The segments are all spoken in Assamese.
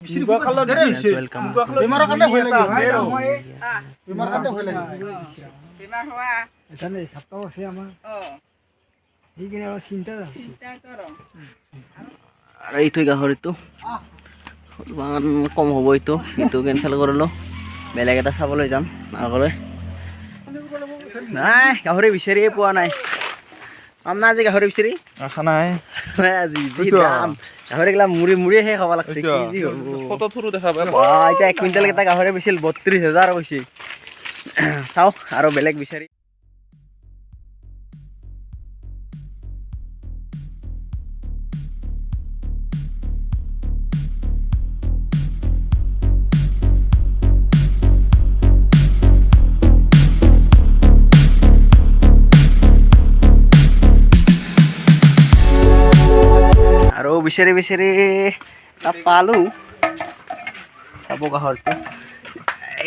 মুগা খালা ধৰি welcome. মুগা খালা বেমাৰৰ কাৰণে হৈ লাগে আছে আৰু বেমাৰ কাৰণে হৈ লাগে বেমাৰ হোৱা এখানে সপ্তাহ আছে আমাৰ এইখানে আবাৰ চিন্তা চিন্তা কৰো আৰু এইটো গাহৰিটো অলপমান কম হ'ব এইটো কেঞ্চেল কৰিলোঁ বেলেগ এটা চাবলৈ যাম আগলৈ নাই গাহৰি বিচাৰিয়ে পোৱা নাই পাম না আজি গাহৰি বিচাৰি আশা নাই আজি যি দাম গাহৰিগিলা মুড়ি মুড়িয়ে শেষ হ'ব লাগছে কি যি হ'ব ফটো থুৰু দেখা পাই এতিয়া 1 কুইণ্টেল কেইটা গাহৰি বেছিল 32,000 কৈছে চাওঁ আৰু বেলেগ বিচাৰি আৰু বিচাৰি বিচাৰি পালোঁ চাব গাহৰিটো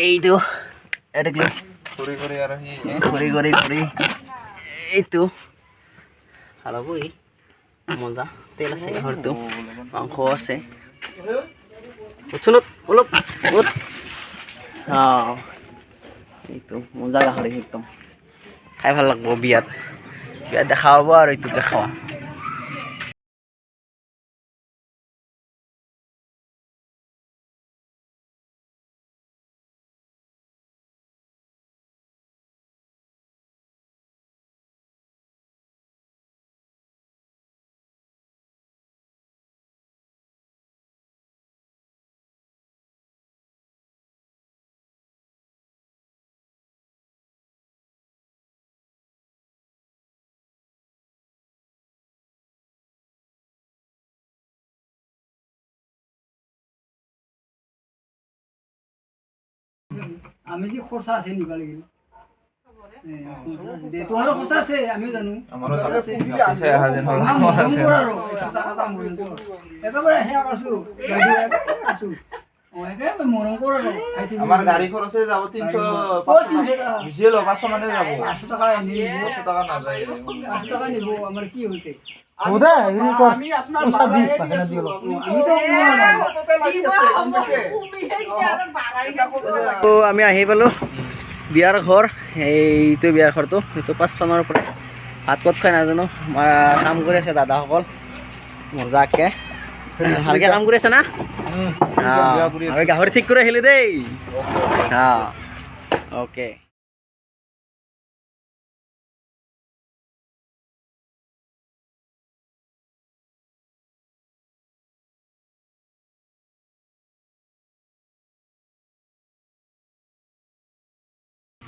এইটো এইটো ঘূৰি ঘূৰি আৰু সি ঘূৰি ঘূৰি ঘূৰি এইটো ভাল হ'ব ই মজা তেল আছে গাহৰিটো মাংস আছে উঠোনত অলপ উঠ এইটো মজা গাহৰি একদম খাই ভাল লাগিব বিয়াত দেখা পাব আৰু এইটোকে খাৱা আমি যে খৰচা আছে নিবা লাগিল তোহাৰও খৰচা আছে আমিও জানো আমাৰো পিছে আহা যেন হ'ল আছে একেবাৰে হ্যাঁ আছো আছো একেবাৰে মৰম কৰো আমাৰ গাড়ী খৰচে যাব 300 বুঝিয়ে ল 500 মানে যাব 500 টাকা নিব 500 টাকা নাযায় 500 টাকা নিব আমার কি হইতে ওদা হেৰি কৰ আমি আপনাৰ বাড়াই দিও আমি তো আমি আহি পালোঁ বিয়াৰ ঘৰ এইটো বিয়াৰ ঘৰটো এইটো 5 চনৰ পৰা ভাত ক'ত খাই নাজানো কাম কৰি আছে দাদাসকল মজাকৈ ভালকৈ কাম কৰি আছে না আমি গাহৰি ঠিক কৰি আহিলোঁ দেই অ'কে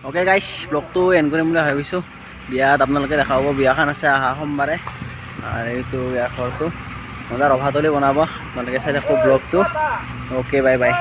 অ'কে গাইছ ব্লগটো এণ্ড কৰিম বুলি ভাবিছোঁ বিয়াত আপোনালোকে দেখা পাব বিয়াখন আছে অহা সোমবাৰে আৰু এইটো বিয়া ঘৰটো মজা ৰভাতলি বনাব আপোনালোকে চাই থাকোঁ ব্লগটো অ'কে বাই বাই